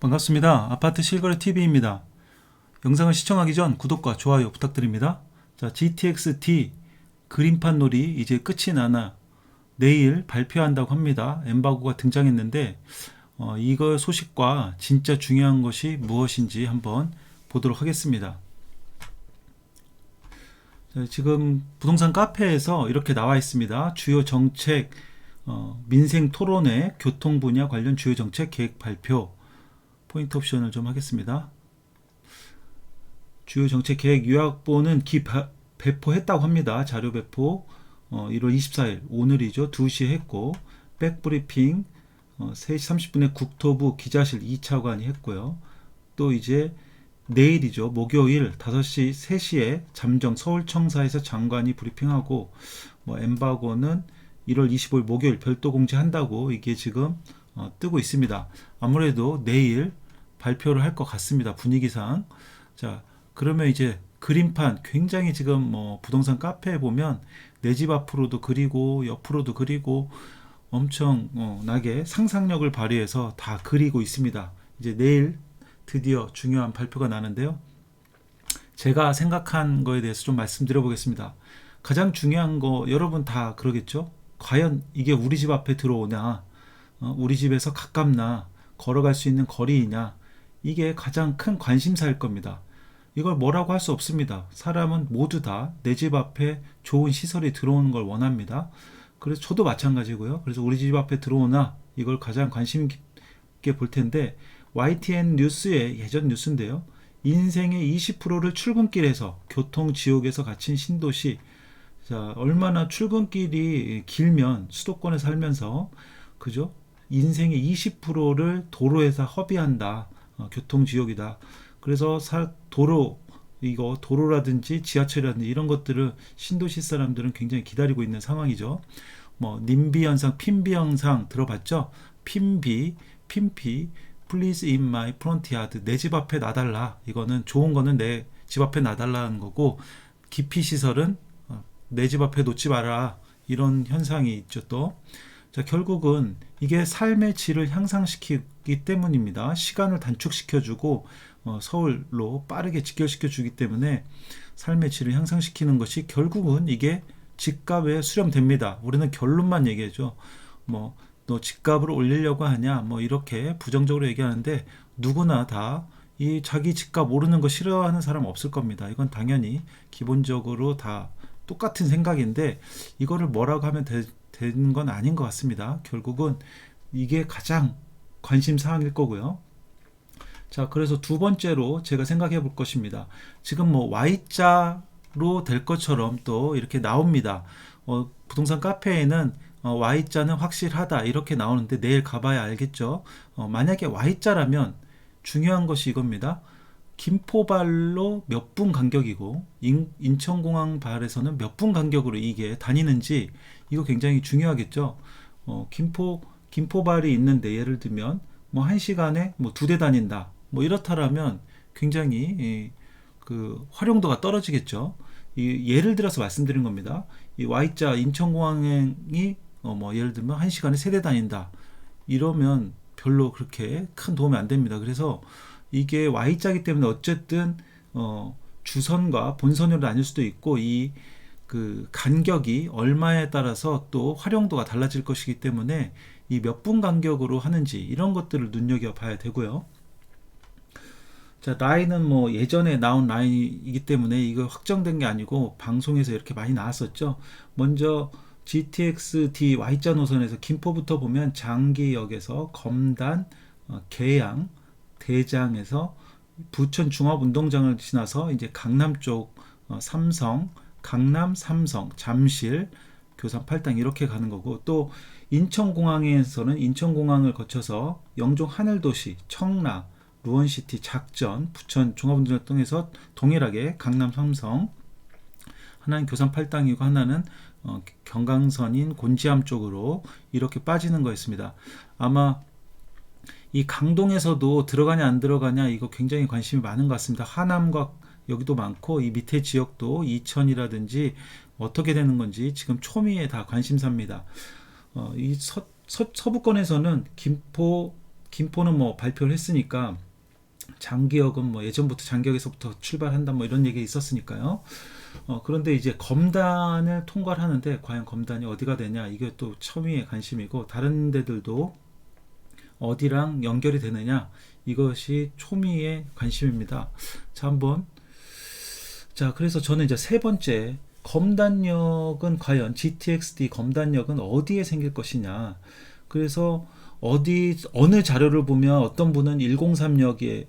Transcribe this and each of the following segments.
반갑습니다. 아파트 실거래 TV입니다. 영상을 시청하기 전 구독과 좋아요 부탁드립니다. 자, GTX-D 그림판 놀이 이제 끝이 나나 내일 발표한다고 합니다. 엠바고가 등장했는데 이거 소식과 진짜 중요한 것이 무엇인지 한번 보도록 하겠습니다. 자, 지금 부동산 카페에서 이렇게 나와 있습니다. 주요 정책 민생 토론회 교통 분야 관련 주요 정책 계획 발표 포인트 옵션을 좀 하겠습니다. 주요 정책 계획 요약본은 배포했다고 합니다. 자료 배포 1월 24일 오늘이죠. 2시에 했고 백브리핑 3시 30분에 국토부 기자실 2차관이 했고요. 또 이제 내일이죠. 목요일 5시 3시에 잠정 서울청사에서 장관이 브리핑하고 엠바고는 1월 25일 목요일 별도 공지한다고 이게 지금 뜨고 있습니다. 아무래도 내일 발표를 할 것 같습니다. 분위기상. 자, 그러면 이제 그림판 굉장히 지금 부동산 카페에 보면 내 집 앞으로도 그리고 옆으로도 그리고 엄청 나게 상상력을 발휘해서 다 그리고 있습니다. 이제 내일 드디어 중요한 발표가 나는데요. 제가 생각한 거에 대해서 좀 말씀드려 보겠습니다. 가장 중요한 거 여러분 다 그러겠죠? 과연 이게 우리 집 앞에 들어오냐, 우리 집에서 가깝나, 걸어갈 수 있는 거리이냐, 이게 가장 큰 관심사일 겁니다. 이걸 뭐라고 할 수 없습니다. 사람은 모두 다 내 집 앞에 좋은 시설이 들어오는 걸 원합니다. 그래서 저도 마찬가지고요. 그래서 우리 집 앞에 들어오나 이걸 가장 관심 깊게 볼 텐데 YTN 뉴스의 예전 뉴스인데요. 인생의 20%를 출근길에서 교통지옥에서 갇힌 신도시. 자, 얼마나 출근길이 길면 수도권에 살면서 그죠? 인생의 20%를 도로에서 허비한다. 교통지옥이다. 그래서 도로라든지 지하철이라든지 이런 것들을 신도시 사람들은 굉장히 기다리고 있는 상황이죠. 님비 현상, 핀비 현상 들어봤죠? 핀비, please in my front yard. 내 집 앞에 놔달라. 이거는 좋은 거는 내 집 앞에 놔달라는 거고, 기피 시설은 내 집 앞에 놓지 마라. 이런 현상이 있죠. 또 자, 결국은 이게 삶의 질을 향상시키기 때문입니다. 시간을 단축시켜주고 서울로 빠르게 직결시켜주기 때문에 삶의 질을 향상시키는 것이 결국은 이게 집값에 수렴됩니다. 우리는 결론만 얘기하죠. 너 집값을 올리려고 하냐, 이렇게 부정적으로 얘기하는데 누구나 다 이 자기 집값 오르는 거 싫어하는 사람 없을 겁니다. 이건 당연히 기본적으로 다 똑같은 생각인데 이거를 뭐라고 하면 되는 건 아닌 것 같습니다. 결국은 이게 가장 관심 사항일 거고요. 자, 그래서 두 번째로 제가 생각해 볼 것입니다. 지금 Y자로 될 것처럼 또 이렇게 나옵니다. 부동산 카페에는 Y자는 확실하다 이렇게 나오는데 내일 가봐야 알겠죠. 만약에 Y자라면 중요한 것이 이겁니다. 김포발로 몇 분 간격이고 인천공항 발에서는 몇 분 간격으로 이게 다니는지 이거 굉장히 중요하겠죠. 김포발이 있는데 예를 들면 1시간에 2대 다닌다. 이렇다라면 굉장히 그 활용도가 떨어지겠죠. 예를 들어서 말씀드린 겁니다. 이 Y자 인천공항이 예를 들면 1시간에 3대 다닌다. 이러면 별로 그렇게 큰 도움이 안 됩니다. 그래서 이게 Y자이기 때문에 어쨌든 주선과 본선으로 나뉠 수도 있고 그 간격이 얼마에 따라서 또 활용도가 달라질 것이기 때문에 이 몇 분 간격으로 하는지 이런 것들을 눈여겨봐야 되고요. 자, 라인은 예전에 나온 라인이기 때문에 이거 확정된 게 아니고 방송에서 이렇게 많이 나왔었죠. 먼저 GTX-D Y자 노선에서 김포부터 보면 장기역에서 검단, 계양, 대장에서 부천 종합운동장을 지나서 이제 강남 쪽 삼성, 강남 삼성, 잠실, 교산 팔당 이렇게 가는 거고, 또 인천공항에서는 인천공항을 거쳐서 영종 하늘도시, 청라, 루원시티, 작전, 부천 종합운동장을 통해서 동일하게 강남 삼성, 하나는 교산 팔당이고 하나는 경강선인 곤지암 쪽으로 이렇게 빠지는 거였습니다. 아마 이 강동에서도 들어가냐 안 들어가냐 이거 굉장히 관심이 많은 것 같습니다. 하남과 여기도 많고 이 밑에 지역도 이천이라든지 어떻게 되는 건지 지금 초미에 다 관심사입니다. 이 서부권에서는 김포 김포는 뭐 발표를 했으니까 장기역은 뭐 예전부터 장기역에서부터 출발한다 뭐 이런 얘기 있었으니까요. 그런데 이제 검단을 통과를 하는데 과연 검단이 어디가 되냐, 이게 또 첨예의 관심이고, 다른 데들도 어디랑 연결이 되느냐, 이것이 초미의 관심입니다. 자, 한번, 자, 그래서 저는 이제 세 번째, 검단역은 과연 GTX-D 검단역은 어디에 생길 것이냐. 그래서 어느 자료를 보면 어떤 분은 103역에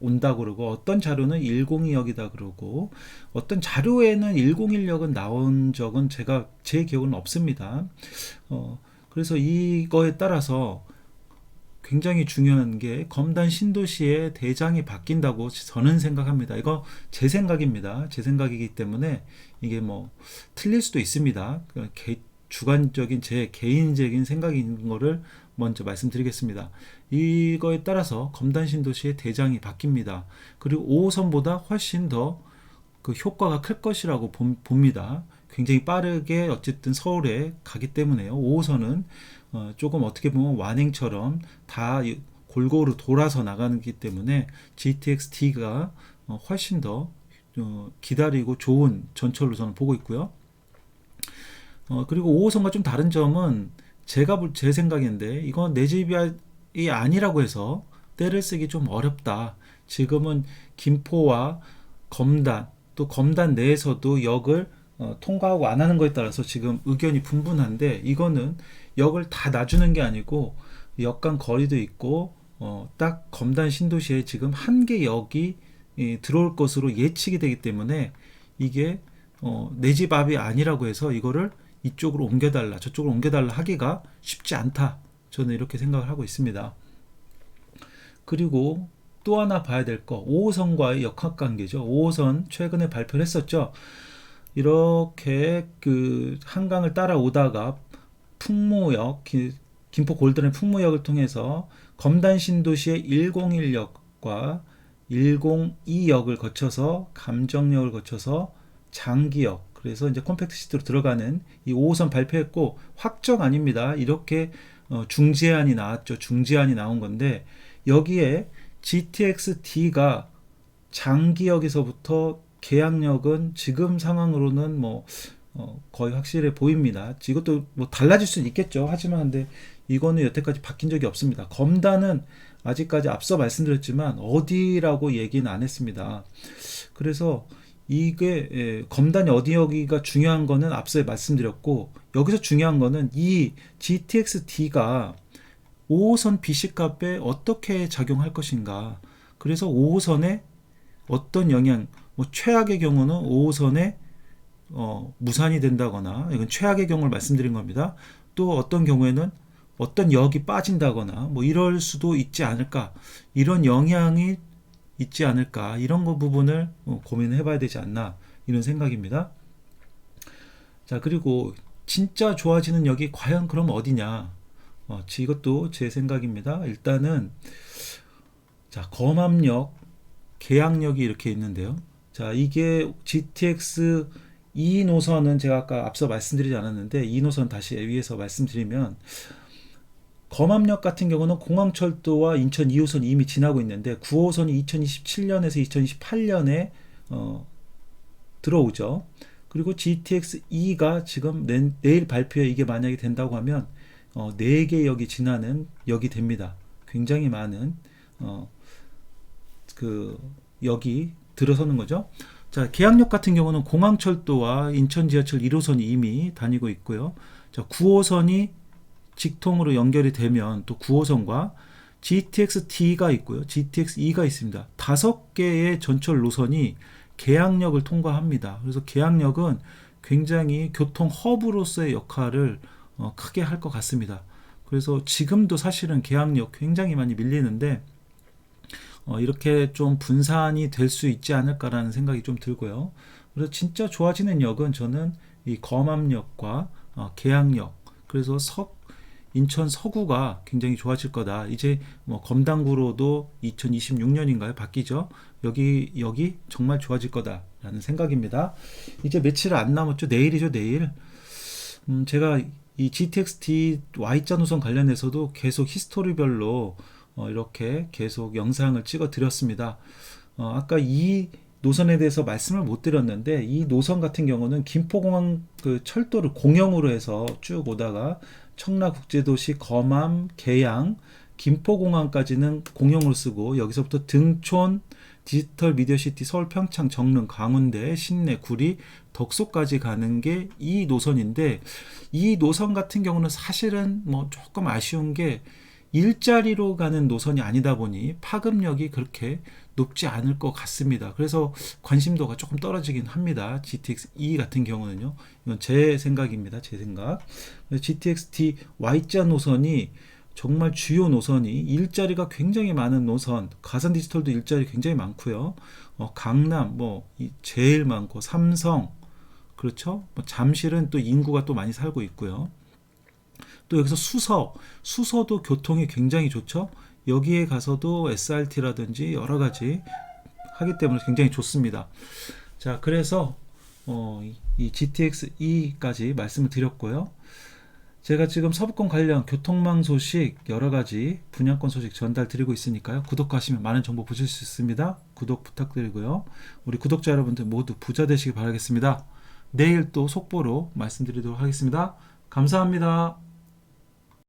온다 그러고, 어떤 자료는 102역이다 그러고, 어떤 자료에는 101역은 나온 적은 제 기억은 없습니다. 그래서 이거에 따라서 굉장히 중요한 게 검단 신도시의 대장이 바뀐다고 저는 생각합니다. 이거 제 생각입니다. 제 생각이기 때문에 이게 뭐 틀릴 수도 있습니다. 주관적인 제 개인적인 생각인 거를 먼저 말씀드리겠습니다. 이거에 따라서 검단 신도시의 대장이 바뀝니다. 그리고 5호선보다 훨씬 더 그 효과가 클 것이라고 봅니다. 굉장히 빠르게 어쨌든 서울에 가기 때문에요. 5호선은 조금 어떻게 보면 완행처럼 다 골고루 돌아서 나가기 때문에 GTX-D가 훨씬 더 기다리고 좋은 전철로 저는 보고 있고요. 그리고 5호선과 좀 다른 점은 제 생각인데, 이건 내 집이 아니라고 해서 떼를 쓰기 좀 어렵다. 지금은 김포와 검단, 또 검단 내에서도 역을 통과하고 안 하는 거에 따라서 지금 의견이 분분한데, 이거는 역을 다 놔주는 게 아니고 역 간 거리도 있고 딱 검단 신도시에 지금 한 개 역이 들어올 것으로 예측이 되기 때문에, 이게 내 집 앞이 아니라고 해서 이거를 이쪽으로 옮겨달라 저쪽으로 옮겨달라 하기가 쉽지 않다, 저는 이렇게 생각을 하고 있습니다. 그리고 또 하나 봐야 될 거, 5호선과의 역학관계죠. 5호선 최근에 발표를 했었죠. 이렇게 그 한강을 따라오다가 풍무역, 김포 골드렌 풍무역을 통해서 검단 신도시의 101역과 102역을 거쳐서 감정역을 거쳐서 장기역, 그래서 이제 컴팩트 시티로 들어가는 이 5호선 발표했고, 확정 아닙니다. 이렇게 중재안이 나왔죠. 중재안이 나온 건데, 여기에 GTX-D가 장기역에서부터 계양역은 지금 상황으로는 뭐 거의 확실해 보입니다. 이것도 뭐 달라질 수는 있겠죠. 하지만 근데 이거는 여태까지 바뀐 적이 없습니다. 검단은 아직까지 앞서 말씀드렸지만 어디라고 얘기는 안 했습니다. 그래서 이게 검단이 어디 여기가 중요한 거는 앞서 말씀드렸고, 여기서 중요한 거는 이 GTX-D가 5호선 BC값에 어떻게 작용할 것인가. 그래서 5호선에 어떤 영향, 뭐 최악의 경우는 5호선에 무산이 된다거나, 이건 최악의 경우를 말씀드린 겁니다. 또 어떤 경우에는 어떤 역이 빠진다거나 뭐 이럴 수도 있지 않을까, 이런 영향이 있지 않을까, 이런 거 부분을 고민해 봐야 되지 않나, 이런 생각입니다. 자, 그리고 진짜 좋아지는 역이 과연 그럼 어디냐, 이것도 제 생각입니다. 일단은 자, 검암역, 계양역이 이렇게 있는데요. 자, 이게 GTX 2 노선은 제가 아까 앞서 말씀드리지 않았는데, 2 노선 다시 위에서 말씀드리면, 검암역 같은 경우는 공항철도와 인천 2호선이 이미 지나고 있는데, 9호선이 2027년에서 2028년에 들어오죠. 그리고 GTX-E가 지금 내일 발표에 이게 만약에 된다고 하면 4개 역이 지나는 역이 됩니다. 굉장히 많은 그 역이 들어서는 거죠. 자, 계양역 같은 경우는 공항철도와 인천 지하철 1호선이 이미 다니고 있고요. 자, 9호선이 직통으로 연결이 되면 또 9호선과 GTX-D가 있고요. GTX-E가 있습니다. 5개의 전철 노선이 계양역을 통과합니다. 그래서 계양역은 굉장히 교통 허브로서의 역할을 크게 할 것 같습니다. 그래서 지금도 사실은 계양역 굉장히 많이 밀리는데, 이렇게 좀 분산이 될 수 있지 않을까라는 생각이 좀 들고요. 그래서 진짜 좋아지는 역은 저는 이 검암역과 계양역, 그래서 인천 서구가 굉장히 좋아질 거다. 이제 뭐 검단구로도 2026년인가요? 바뀌죠. 여기 정말 좋아질 거다라는 생각입니다. 이제 며칠 안 남았죠. 내일이죠, 내일. 제가 이 GTX-D Y자 노선 관련해서도 계속 히스토리별로 이렇게 계속 영상을 찍어 드렸습니다. 아까 이 노선에 대해서 말씀을 못 드렸는데, 이 노선 같은 경우는 김포공항 그 철도를 공영으로 해서 쭉 오다가 청라국제도시, 검암, 계양, 김포공항까지는 공영으로 쓰고, 여기서부터 등촌, 디지털 미디어시티, 서울, 평창, 정릉, 강원대, 신내, 구리, 덕소까지 가는 게 이 노선인데, 이 노선 같은 경우는 사실은 뭐 조금 아쉬운 게 일자리로 가는 노선이 아니다 보니 파급력이 그렇게 높지 않을 것 같습니다. 그래서 관심도가 조금 떨어지긴 합니다. GTX-E 같은 경우는요. 이건 제 생각입니다. 제 생각. GTX-D Y자 노선이 정말 주요 노선이 일자리가 굉장히 많은 노선, 가산 디지털도 일자리 굉장히 많고요. 강남 제일 많고, 삼성, 그렇죠? 잠실은 또 인구가 또 많이 살고 있고요. 또 여기서 수서도 교통이 굉장히 좋죠. 여기에 가서도 SRT라든지 여러 가지 하기 때문에 굉장히 좋습니다. 자, 그래서 이 GTX-E까지 말씀을 드렸고요. 제가 지금 서부권 관련 교통망 소식, 여러 가지 분양권 소식 전달 드리고 있으니까요. 구독하시면 많은 정보 보실 수 있습니다. 구독 부탁드리고요. 우리 구독자 여러분들 모두 부자 되시기 바라겠습니다. 내일 또 속보로 말씀드리도록 하겠습니다. 감사합니다.